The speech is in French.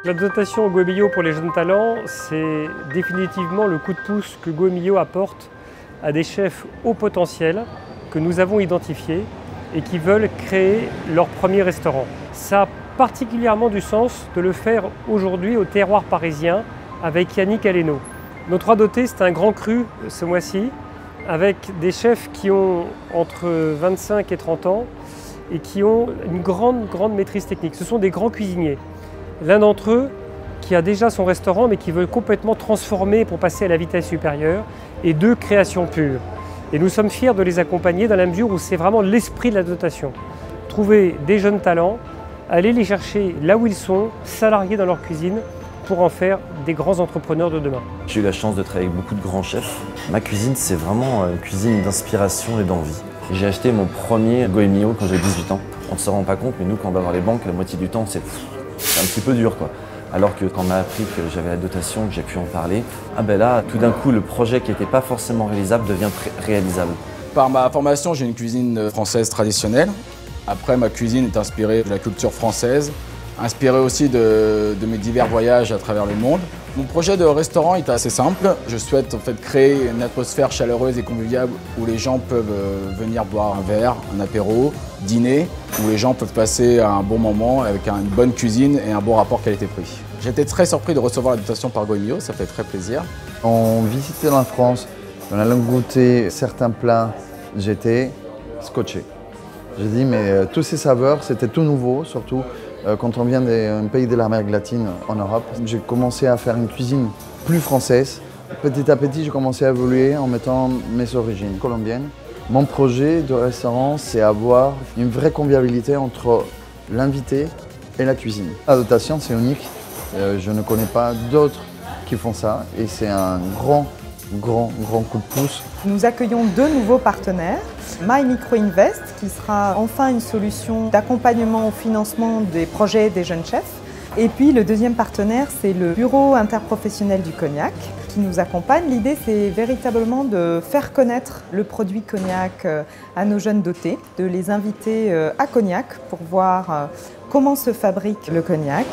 La dotation Goemio pour les jeunes talents, c'est définitivement le coup de pouce que Goemio apporte à des chefs haut potentiel que nous avons identifiés et qui veulent créer leur premier restaurant. Ça a particulièrement du sens de le faire aujourd'hui au terroir parisien avec Yannick Aleno. Notre 3 c'est un grand cru ce mois-ci avec des chefs qui ont entre 25 et 30 ans et qui ont une grande maîtrise technique. Ce sont des grands cuisiniers. L'un d'entre eux qui a déjà son restaurant mais qui veut complètement transformer pour passer à la vitesse supérieure, et 2 créations pures. Et nous sommes fiers de les accompagner dans la mesure où c'est vraiment l'esprit de la dotation. Trouver des jeunes talents, aller les chercher là où ils sont, salariés dans leur cuisine, pour en faire des grands entrepreneurs de demain. J'ai eu la chance de travailler avec beaucoup de grands chefs. Ma cuisine, c'est vraiment une cuisine d'inspiration et d'envie. J'ai acheté mon premier Goemio quand j'ai 18 ans. On ne se rend pas compte, mais nous, quand on va voir les banques, la moitié du temps, c'est un petit peu dur, quoi. Alors que quand on m'a appris que j'avais la dotation, que j'ai pu en parler, ah ben là, tout d'un coup, le projet qui n'était pas forcément réalisable devient réalisable. Par ma formation, j'ai une cuisine française traditionnelle. Après, ma cuisine est inspirée de la culture française, inspirée aussi de mes divers voyages à travers le monde. Mon projet de restaurant est assez simple. Je souhaite en fait créer une atmosphère chaleureuse et conviviale où les gens peuvent venir boire un verre, un apéro, dîner, où les gens peuvent passer un bon moment avec une bonne cuisine et un bon rapport qualité-prix. J'étais très surpris de recevoir la dotation par Goemio, ça fait très plaisir. En visitant la France, en allant goûter certains plats, j'étais scotché. J'ai dit mais tous ces saveurs, c'était tout nouveau, surtout quand on vient d'un pays de l'Amérique latine en Europe. J'ai commencé à faire une cuisine plus française. Petit à petit, j'ai commencé à évoluer en mettant mes origines colombiennes. Mon projet de restaurant, c'est avoir une vraie convivialité entre l'invité et la cuisine. La dotation, c'est unique. Je ne connais pas d'autres qui font ça et c'est un grand coup de pouce. Nous accueillons 2 nouveaux partenaires. My Micro Invest, qui sera enfin une solution d'accompagnement au financement des projets des jeunes chefs. Et puis le deuxième partenaire, c'est le Bureau interprofessionnel du cognac qui nous accompagne. L'idée, c'est véritablement de faire connaître le produit cognac à nos jeunes dotés, de les inviter à Cognac pour voir comment se fabrique le cognac.